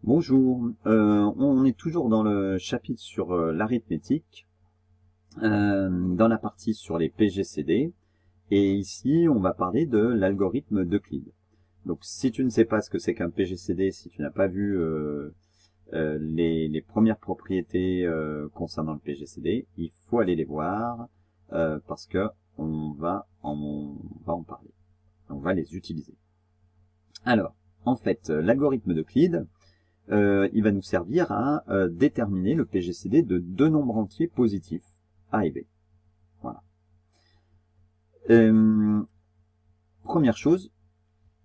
Bonjour, on est toujours dans le chapitre sur l'arithmétique, dans la partie sur les PGCD, et ici on va parler de l'algorithme d'Euclide. Donc si tu ne sais pas ce que c'est qu'un PGCD, si tu n'as pas vu les premières propriétés concernant le PGCD, il faut aller les voir parce que on va en parler, on va les utiliser. Alors, en fait, l'algorithme d'Euclide, il va nous servir à déterminer le PGCD de deux nombres entiers positifs, A et B. Voilà. Première chose,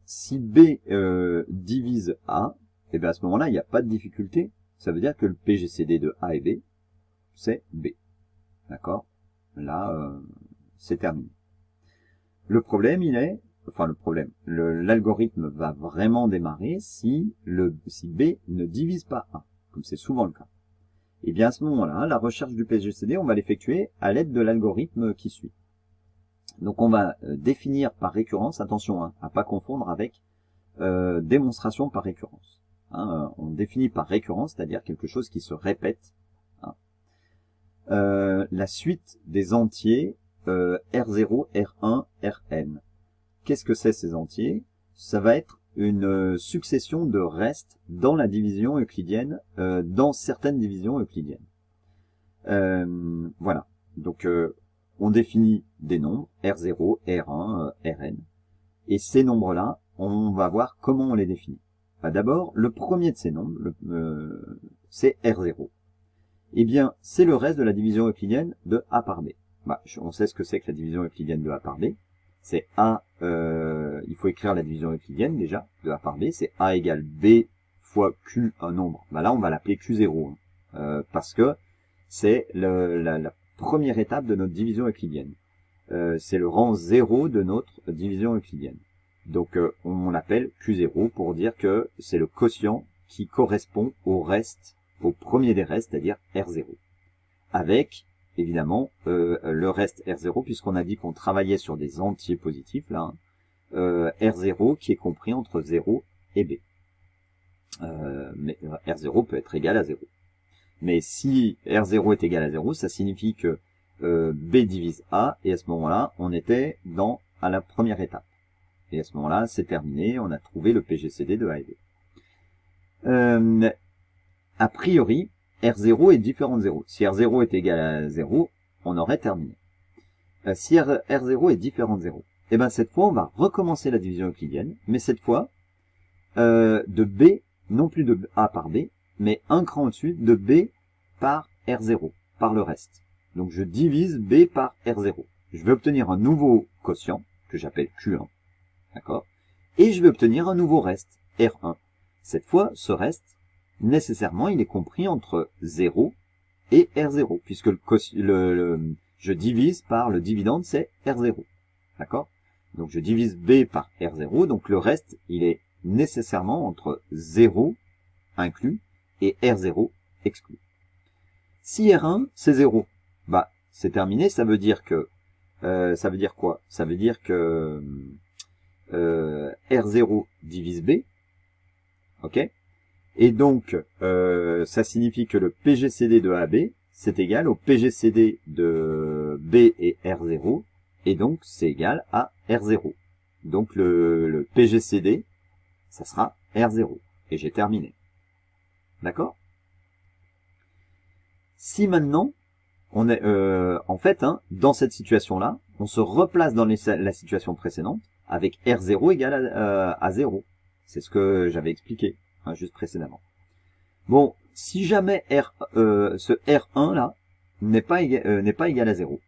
si B divise A, et bien à ce moment-là, il n'y a pas de difficulté. Ça veut dire que le PGCD de A et B, c'est B. D'accord? Là, c'est terminé. Le problème, l'algorithme va vraiment démarrer si B ne divise pas A, comme c'est souvent le cas. Et bien à ce moment-là, la recherche du PGCD, on va l'effectuer à l'aide de l'algorithme qui suit. Donc on va définir par récurrence, attention à ne pas confondre avec démonstration par récurrence. On définit par récurrence, c'est-à-dire quelque chose qui se répète. La suite des entiers R0, R1, Rn. Qu'est-ce que c'est ces entiers? Ça va être une succession de restes dans la division euclidienne, dans certaines divisions euclidiennes. Voilà. Donc on définit des nombres R0, R1, Rn. Et ces nombres-là, on va voir comment on les définit. D'abord, le premier de ces nombres, c'est R0. Eh bien, c'est le reste de la division euclidienne de A par B. On sait ce que c'est que la division euclidienne de A par B. C'est A, il faut écrire la division euclidienne déjà, de A par B, c'est A égale B fois Q, un nombre. Là, on va l'appeler Q0, parce que c'est la première étape de notre division euclidienne. C'est le rang 0 de notre division euclidienne. Donc, on l'appelle Q0 pour dire que c'est le quotient qui correspond au reste, au premier des restes, c'est-à-dire R0. Avec évidemment le reste R0, puisqu'on a dit qu'on travaillait sur des entiers positifs, là, R0 qui est compris entre 0 et B. Mais R0 peut être égal à 0. Mais si R0 est égal à 0, ça signifie que B divise A, et à ce moment-là, on était à la première étape. Et à ce moment-là, c'est terminé, on a trouvé le PGCD de A et B. A priori, R0 est différent de 0. Si R0 est égal à 0, on aurait terminé. Si R0 est différent de 0, et bien cette fois, on va recommencer la division euclidienne, mais cette fois, de B, non plus de A par B, mais un cran au-dessus, de B par R0, par le reste. Donc je divise B par R0. Je vais obtenir un nouveau quotient, que j'appelle Q1, d'accord? Et je vais obtenir un nouveau reste, R1. Cette fois, ce reste, nécessairement, il est compris entre 0 et R0, puisque je divise par le dividende, c'est R0. D'accord? Donc je divise B par R0, donc le reste, il est nécessairement entre 0 inclus et R0 exclu. Si R1, c'est 0, c'est terminé, ça veut dire que, ça veut dire quoi? Ça veut dire que R0 divise B, ok? Et donc, ça signifie que le PGCD de AB, c'est égal au PGCD de B et R0, et donc c'est égal à R0. Donc le PGCD, ça sera R0. Et j'ai terminé. D'accord? Si maintenant, on est, en fait, dans cette situation-là, on se replace dans la situation précédente, avec R0 égal à 0. C'est ce que j'avais expliqué juste précédemment. Bon, si jamais ce R1 là n'est pas égal à 0,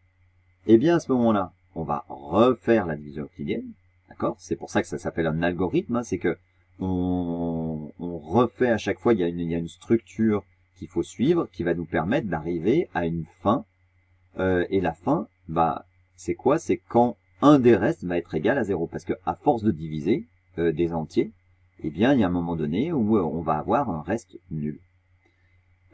eh bien à ce moment-là, on va refaire la division euclidienne, d'accord? C'est pour ça que ça s'appelle un algorithme, c'est que on refait à chaque fois, il y a une structure qu'il faut suivre, qui va nous permettre d'arriver à une fin, et la fin, c'est quoi? C'est quand un des restes va être égal à 0, parce que à force de diviser des entiers, eh bien, il y a un moment donné où on va avoir un reste nul.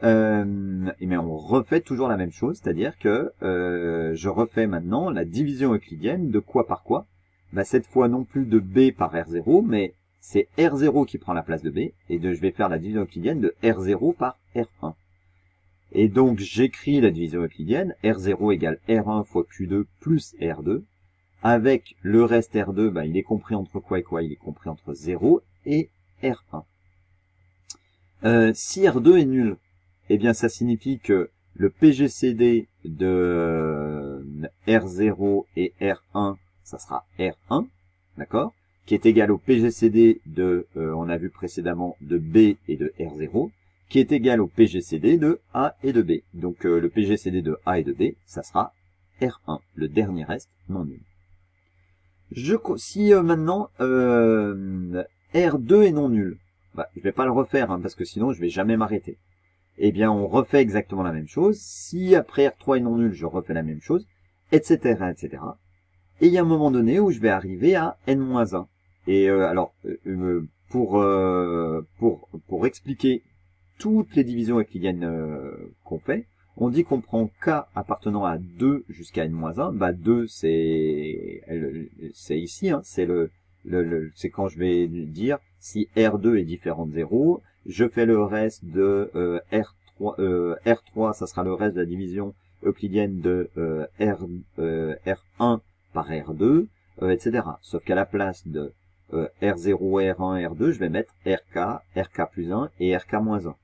Mais on refait toujours la même chose, c'est-à-dire que je refais maintenant la division euclidienne de quoi par quoi? Cette fois non plus de B par R0, mais c'est R0 qui prend la place de B, et je vais faire la division euclidienne de R0 par R1. Et donc, j'écris la division euclidienne, R0 égale R1 fois Q2 plus R2, avec le reste R2, bah, il est compris entre quoi et quoi? Il est compris entre 0 et R1. Si R2 est nul, eh bien, ça signifie que le PGCD de R0 et R1, ça sera R1, d'accord? Qui est égal au PGCD de, on a vu précédemment, de B et de R0, qui est égal au PGCD de A et de B. Donc le PGCD de A et de B, ça sera R1, le dernier reste non nul. Si maintenant R2 est non nul, bah, je vais pas le refaire hein, parce que sinon je vais jamais m'arrêter. Eh bien on refait exactement la même chose. Si après R3 est non nul, je refais la même chose, etc. etc. Et il y a un moment donné où je vais arriver à n-1. Et alors pour expliquer toutes les divisions euclidiennes qu'on fait, on dit qu'on prend k appartenant à 2 jusqu'à n-1. Bah 2 c'est ici, hein, c'est c'est quand je vais dire si R2 est différent de 0, je fais le reste de R3, ça sera le reste de la division euclidienne de R1 par R2, etc. Sauf qu'à la place de R0, R1, R2, je vais mettre RK plus 1 et RK moins 1.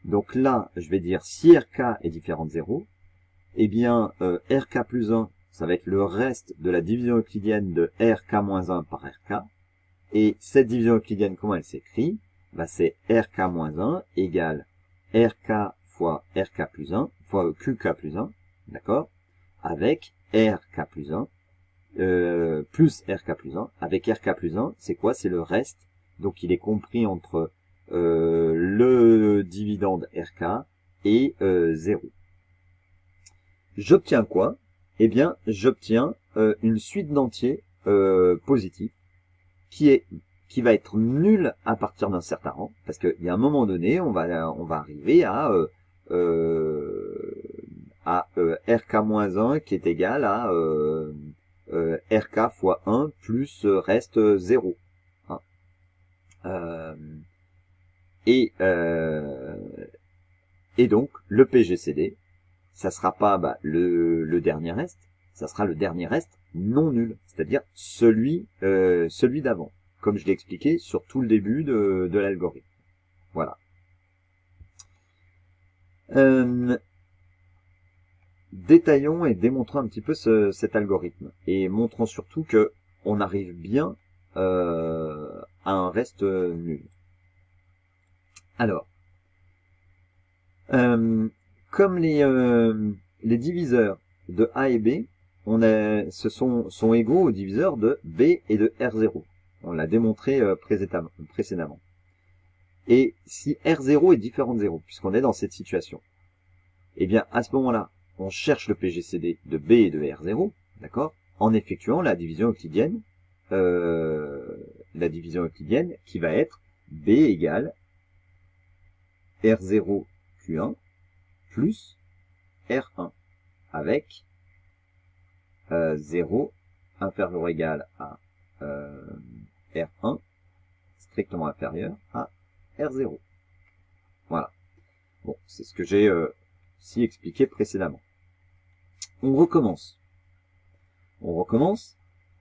Donc là, je vais dire si RK est différent de 0, eh bien RK plus 1, ça va être le reste de la division euclidienne de RK moins 1 par RK. Et cette division euclidienne, comment elle s'écrit? Bah, c'est RK moins 1 égale RK fois RK plus 1 fois QK plus 1, d'accord? Avec RK plus 1 plus RK plus 1. Avec RK plus 1, c'est quoi? C'est le reste. Donc il est compris entre le dividende RK et 0. J'obtiens quoi? Eh bien, j'obtiens une suite d'entiers positifs qui va être nul à partir d'un certain rang, parce qu'il y a un moment donné, on va arriver à RK-1 qui est égal à RK fois 1 plus reste 0. Hein. Et donc, le PGCD, ça sera pas le dernier reste, ça sera le dernier reste non nul, c'est-à-dire celui d'avant, comme je l'ai expliqué sur tout le début de l'algorithme. Voilà. Détaillons et démontrons un petit peu cet algorithme, et montrons surtout que on arrive bien à un reste nul. Alors, comme les diviseurs de A et B sont égaux aux diviseurs de B et de R0. On l'a démontré précédemment. Et si R0 est différent de 0, puisqu'on est dans cette situation, eh bien à ce moment-là, on cherche le PGCD de B et de R0, d'accord, en effectuant la division euclidienne qui va être B égale R0 Q1 plus R1 avec 0 inférieur ou égal à R1 strictement inférieur à R0. Voilà. Bon, c'est ce que j'ai si expliqué précédemment. On recommence.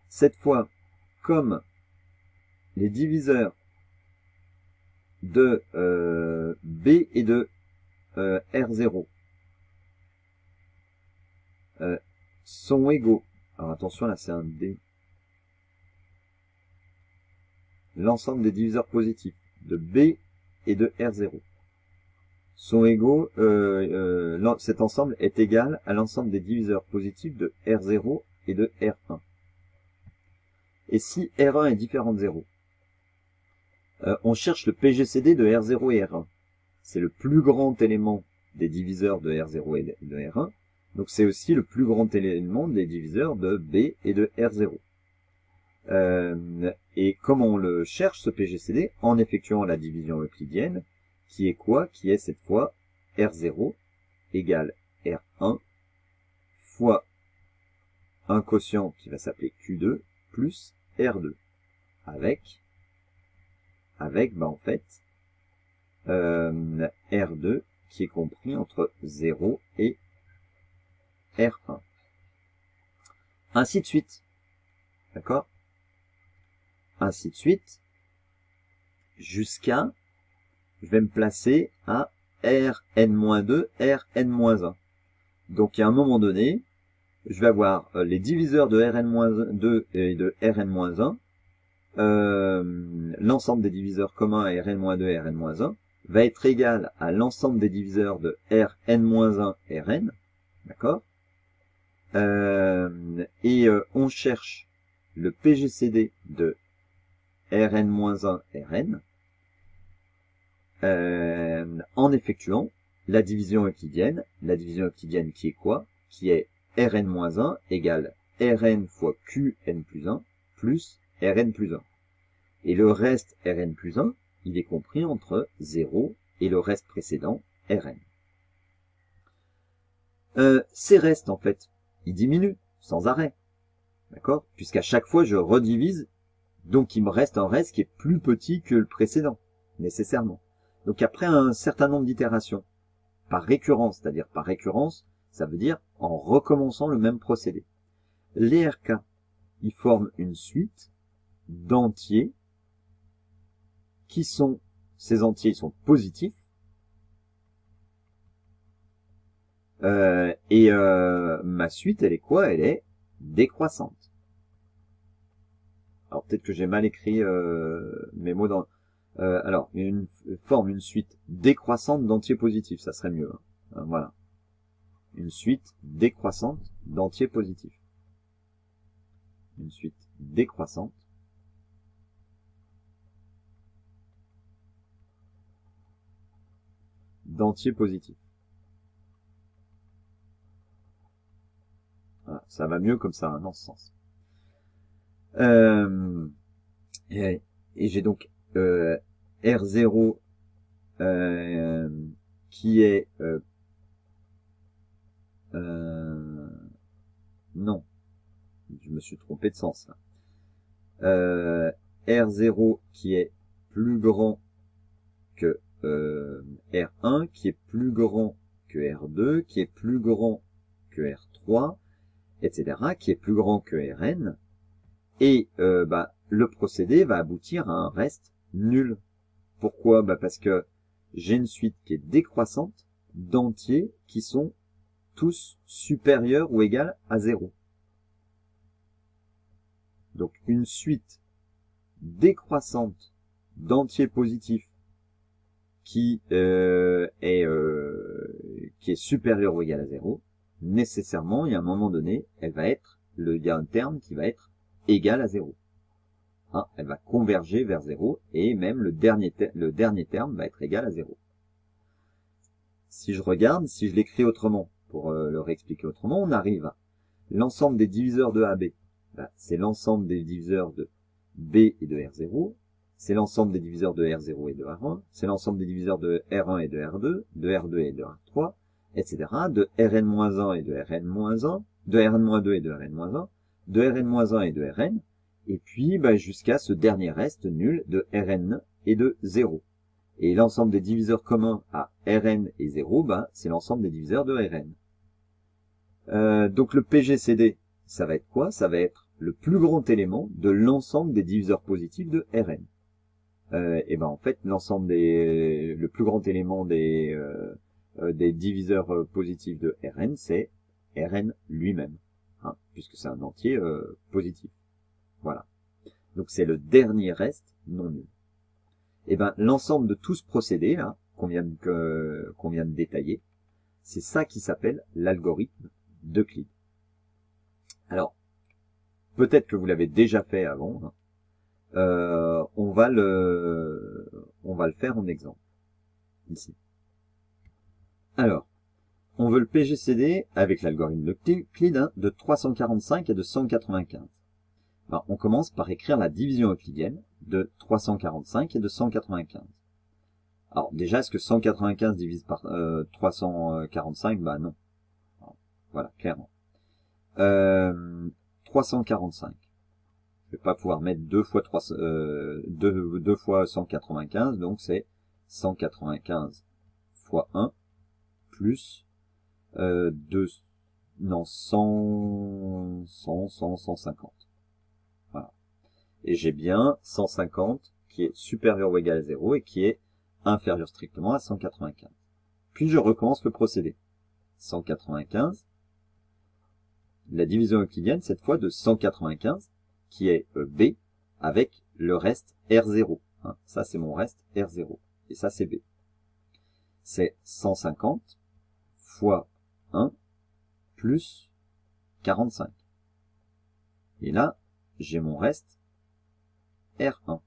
Cette fois, comme les diviseurs de B et de R0 sont égaux. Alors attention, là c'est un D. L'ensemble des diviseurs positifs de B et de R0 sont égaux, cet ensemble est égal à l'ensemble des diviseurs positifs de R0 et de R1. Et si R1 est différent de 0, on cherche le PGCD de R0 et R1. C'est le plus grand élément des diviseurs de R0 et de R1. Donc c'est aussi le plus grand élément des diviseurs de B et de R0. Et comment on le cherche, ce PGCD? En effectuant la division euclidienne, qui est quoi? Qui est cette fois R0 égale R1 fois un quotient qui va s'appeler Q2 plus R2 avec avec, en fait, R2 qui est compris entre 0 et R1. Ainsi de suite. D'accord? Ainsi de suite, jusqu'à, je vais me placer à Rn-2, Rn-1. Donc, à un moment donné, je vais avoir les diviseurs de Rn-2 et de Rn-1. L'ensemble des diviseurs communs à Rn-2 et Rn-1 va être égal à l'ensemble des diviseurs de Rn-1 Rn. D'accord? On cherche le PGCD de Rn-1 Rn en effectuant la division euclidienne. La division euclidienne qui est quoi? Qui est Rn-1 égale Rn fois Qn plus 1 plus Rn plus 1. Et le reste Rn plus 1, il est compris entre 0 et le reste précédent Rn. Ces restes, en fait, ils diminuent sans arrêt. D'accord? Puisqu'à chaque fois, je redivise, donc il me reste un reste qui est plus petit que le précédent, nécessairement. Donc après un certain nombre d'itérations, par récurrence, c'est-à-dire par récurrence, ça veut dire en recommençant le même procédé. Les RK, ils forment une suite d'entiers qui sont, ces entiers sont positifs, ma suite, elle est quoi? Elle est décroissante. Alors peut-être que j'ai mal écrit mes mots dans... alors, forme une suite décroissante d'entiers positifs, ça serait mieux. Hein. Voilà. Une suite décroissante d'entiers positifs. Une suite décroissante d'entiers positifs. Voilà, ça va mieux comme ça, hein, dans ce sens. Et j'ai donc R0 qui est non, je me suis trompé de sens là. R0 qui est plus grand que R1, qui est plus grand que R2, qui est plus grand que R3, etc., qui est plus grand que Rn, et le procédé va aboutir à un reste nul. Pourquoi? Parce que j'ai une suite qui est décroissante d'entiers qui sont tous supérieurs ou égaux à 0. Donc une suite décroissante d'entiers positifs qui est supérieure ou égale à 0, nécessairement, il y a un moment donné, il y a un terme qui va être égal à 0. Hein, elle va converger vers 0, et même le dernier terme va être égal à 0. Si je regarde, si je l'écris autrement, pour le réexpliquer autrement, on arrive à l'ensemble des diviseurs de AB. C'est l'ensemble des diviseurs de B et de R0, c'est l'ensemble des diviseurs de R0 et de R1, c'est l'ensemble des diviseurs de R1 et de R2, de R2 et de R3, etc., de Rn-1 et de Rn-1, de Rn-2 et de Rn-1, de Rn-1 et de Rn, et puis jusqu'à ce dernier reste nul de Rn et de 0. Et l'ensemble des diviseurs communs à Rn et 0, c'est l'ensemble des diviseurs de Rn. Donc le PGCD, ça va être quoi? Ça va être le plus grand élément de l'ensemble des diviseurs positifs de Rn. En fait, le plus grand élément des diviseurs positifs de Rn, c'est Rn lui-même, hein, puisque c'est un entier positif. Voilà. Donc c'est le dernier reste non nul. L'ensemble de tout ce procédé là qu'on vient de détailler, c'est ça qui s'appelle l'algorithme d'Euclide. Alors, peut-être que vous l'avez déjà fait avant. Hein. On va le faire en exemple ici. Alors, on veut le PGCD avec l'algorithme d'Euclide de 345 et de 195. On commence par écrire la division euclidienne de 345 et de 195. Alors déjà, est-ce que 195 divise par 345? Non. Voilà, clairement. 345. Je vais pas pouvoir mettre 2 fois 2 fois 195, donc c'est 195 fois 1 plus 2, non, 150. Voilà. Et j'ai bien 150 qui est supérieur ou égal à 0 et qui est inférieur strictement à 195. Puis je recommence le procédé. 195, la division euclidienne, cette fois de 195, qui est B, avec le reste R0. Hein, ça, c'est mon reste R0. Et ça, c'est B. C'est 150 fois 1 plus 45. Et là, j'ai mon reste R1.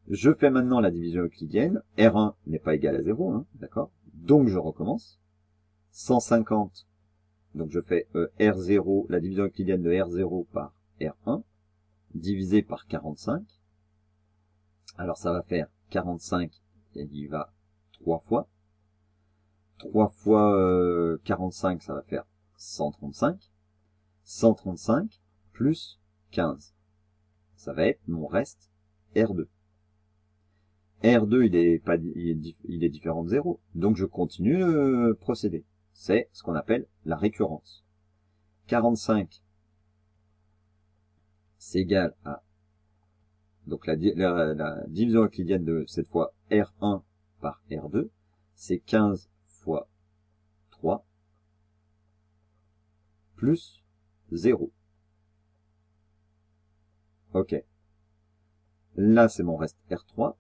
Je fais maintenant la division euclidienne. R1 n'est pas égal à 0, hein, d'accord? Donc, je recommence. 150, donc je fais R0, la division euclidienne de R0 par R1, divisé par 45. Alors, ça va faire 45, il y va 3 fois. 3 fois 45, ça va faire 135. 135 plus 15. Ça va être mon reste R2. R2, il est différent de 0. Donc, je continue le procédé. C'est ce qu'on appelle la récurrence. 45, c'est égal à, donc la division euclidienne de cette fois R1 par R2, c'est 15 fois 3 plus 0. Ok. Là, c'est mon reste R3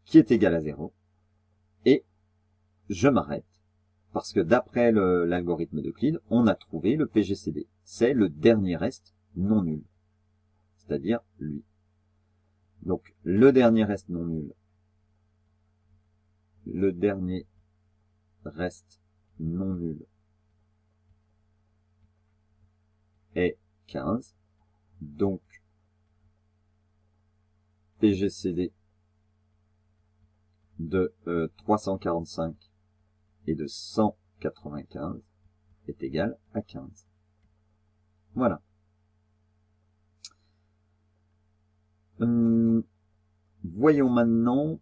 qui est égal à 0. Et je m'arrête parce que d'après l'algorithme d'Euclide, on a trouvé le PGCD. C'est le dernier reste non nul. C'est-à-dire lui. Donc, le dernier reste non nul. Le dernier reste non nul est 15. Donc, PGCD de 345 et de 195 est égal à 15. Voilà. Voyons maintenant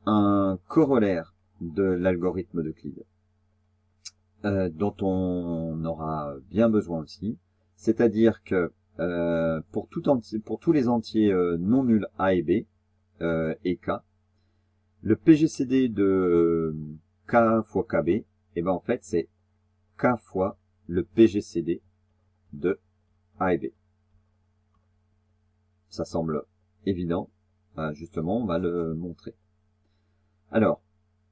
un corollaire de l'algorithme d'Euclide, dont on aura bien besoin aussi. C'est-à-dire que pour tous les entiers non nuls A et B et K, le PGCD de K fois KB, et ben en fait c'est K fois le PGCD de A et B. Ça semble évident. Justement, on va le montrer. Alors,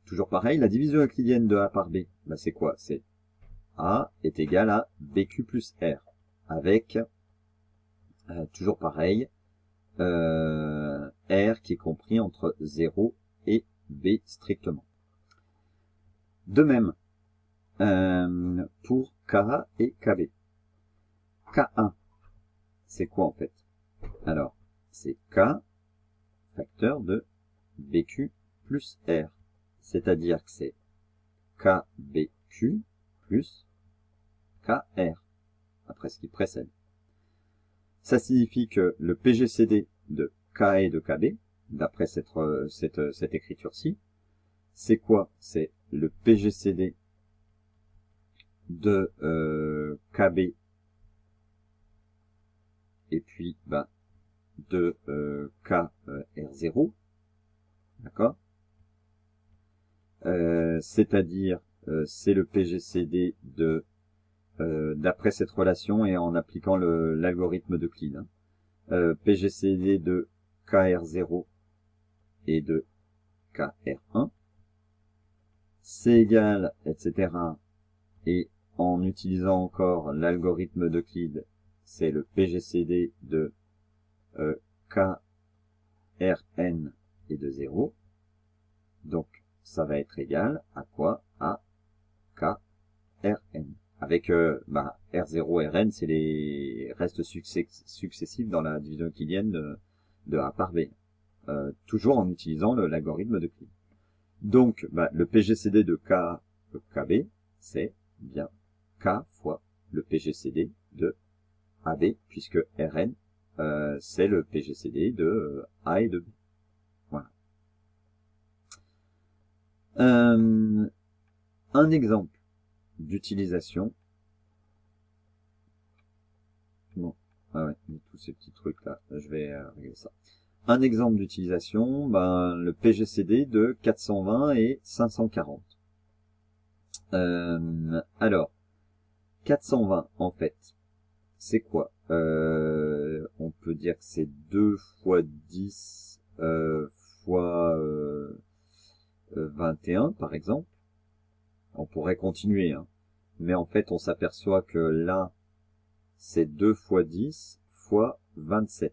toujours pareil, la division euclidienne de A par B, ben c'est quoi? C'est A est égal à BQ plus R, avec, toujours pareil, R qui est compris entre 0 et B strictement. De même, pour KA et KB. K1, c'est quoi en fait? Alors, c'est K facteur de BQ plus R. C'est-à-dire que c'est KBQ plus KR, après ce qui précède. Ça signifie que le PGCD de KA et de KB, d'après cette écriture-ci, c'est quoi? C'est le PGCD de KB et puis de KR0, d'accord? C'est-à-dire c'est le PGCD de d'après cette relation et en appliquant l'algorithme d'Euclide, hein. PGCD de KR0 et de KR1, c'est égal, etc. Et en utilisant encore l'algorithme d'Euclide, c'est le PGCD de KRN et de 0. Donc, ça va être égal à quoi? À KRN. Avec R0, Rn, c'est les restes successifs dans la division euclidienne de A par B. Toujours en utilisant l'algorithme d'Euclide. Donc, le PGCD de KB, c'est bien K fois le PGCD de AB, puisque Rn, c'est le PGCD de A et de B. Voilà. Un exemple d'utilisation. Bon, ah ouais, tous ces petits trucs là, je vais régler ça. Un exemple d'utilisation, ben, le PGCD de 420 et 540. Alors, 420 en fait, c'est quoi? On peut dire que c'est 2 fois 10 fois 21 par exemple. On pourrait continuer, hein. Mais en fait on s'aperçoit que là c'est 2 fois 10 fois 27.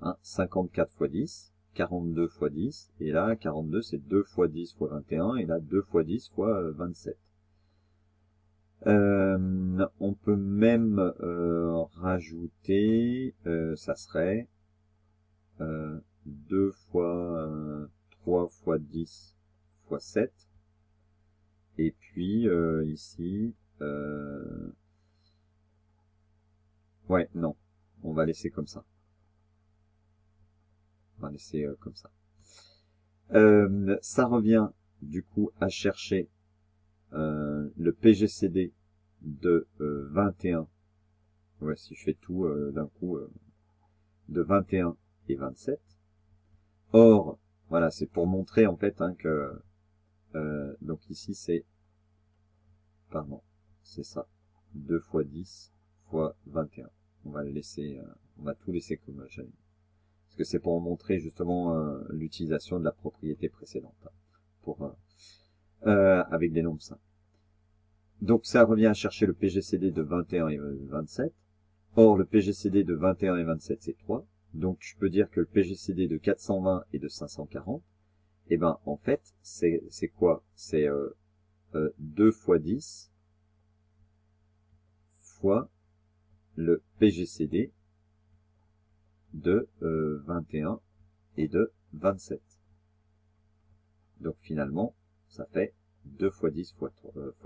Hein, 54 fois 10, 42 fois 10, et là 42 c'est 2 fois 10 fois 21, et là 2 fois 10 fois 27. On peut même rajouter, ça serait 2 fois 3 fois 10 fois 7. Et puis ici, ouais, non, on va laisser comme ça. On va laisser comme ça. Ça revient du coup à chercher le PGCD de 21. Ouais, si je fais tout d'un coup, de 21 et 27. Or, voilà, c'est pour montrer en fait hein, que donc ici c'est, pardon, c'est ça, 2 fois 10 fois 21. On va le laisser, on va tout laisser comme j'avais dit. Parce que c'est pour montrer justement l'utilisation de la propriété précédente, hein, pour avec des nombres simples. Donc ça revient à chercher le PGCD de 21 et 27. Or, le PGCD de 21 et 27, c'est 3. Donc je peux dire que le PGCD de 420 et de 540, et ben en fait, c'est quoi? C'est 2 fois 10 fois le PGCD de 21 et de 27. Donc finalement, ça fait 2 fois 10 fois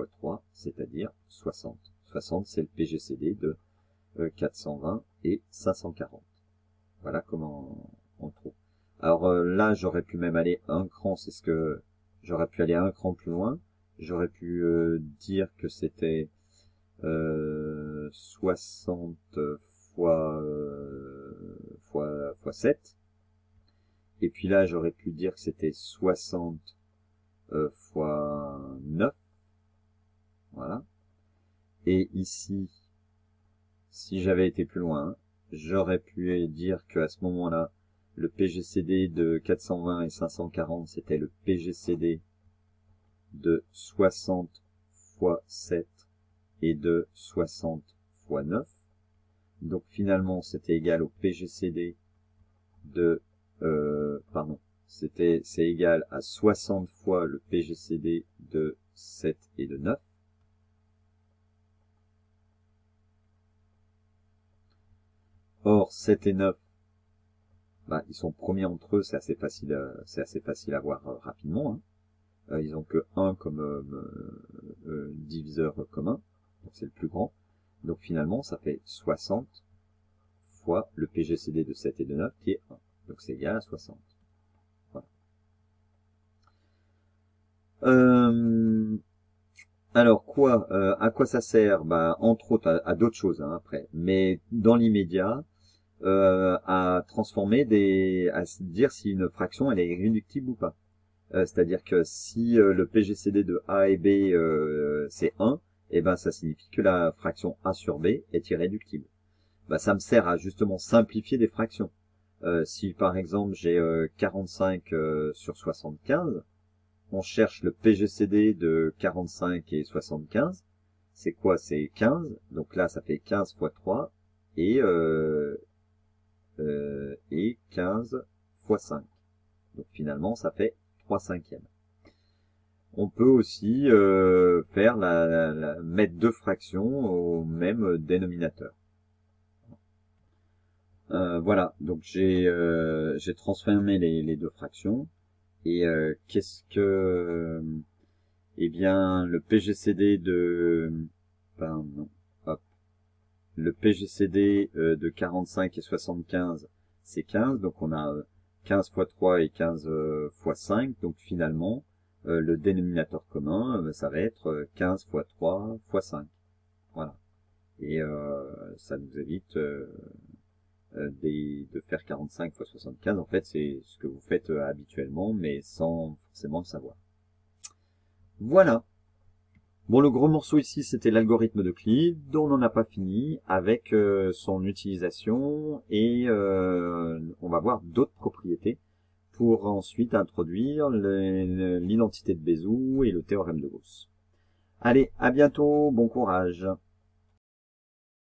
3, c'est-à-dire 60. 60, c'est le PGCD de 420 et 540. Voilà comment on le trouve. Alors là, j'aurais pu même aller un cran, c'est ce que j'aurais pu aller un cran plus loin. J'aurais pu dire que c'était 60 fois 7. Et puis là, j'aurais pu dire que c'était 60 fois 9. Voilà. Et ici, si j'avais été plus loin, hein, j'aurais pu dire qu'à ce moment-là, le PGCD de 420 et 540, c'était le PGCD de 60 fois 7 et de 60 fois 9. Donc finalement, c'était égal au PGCD de... c'est égal à 60 fois le PGCD de 7 et de 9. Or, 7 et 9, bah, ils sont premiers entre eux, c'est assez facile à voir rapidement. Hein. Ils ont que 1 comme diviseur commun, donc c'est le plus grand. Donc finalement, ça fait 60 fois le PGCD de 7 et de 9, qui est 1. Donc c'est égal à 60. Voilà. Alors quoi, à quoi ça sert? Bah, entre autres à d'autres choses hein, après, mais dans l'immédiat, à transformer à se dire si une fraction elle est irréductible ou pas. C'est-à-dire que si le PGCD de A et B c'est 1, et ben ça signifie que la fraction A sur B est irréductible. Bah, ça me sert à justement simplifier des fractions. Si par exemple j'ai 45 sur 75, on cherche le PGCD de 45 et 75. C'est quoi? C'est 15. Donc là, ça fait 15 fois 3 et 15 fois 5. Donc finalement, ça fait 3 cinquièmes. On peut aussi faire mettre deux fractions au même dénominateur. Voilà, donc j'ai transformé les deux fractions. Et qu'est-ce que... eh bien, le PGCD de... Pardon, hop. Le PGCD de 45 et 75, c'est 15. Donc on a 15 fois 3 et 15 fois 5. Donc finalement, le dénominateur commun, ça va être 15 fois 3 fois 5. Voilà. Et ça nous évite de faire 45 fois 75. En fait, c'est ce que vous faites habituellement, mais sans forcément le savoir. Voilà. Bon, le gros morceau ici, c'était l'algorithme d'Euclide, dont on n'en a pas fini avec son utilisation, et on va voir d'autres propriétés pour ensuite introduire l'identité de Bézout et le théorème de Gauss. Allez, à bientôt, bon courage.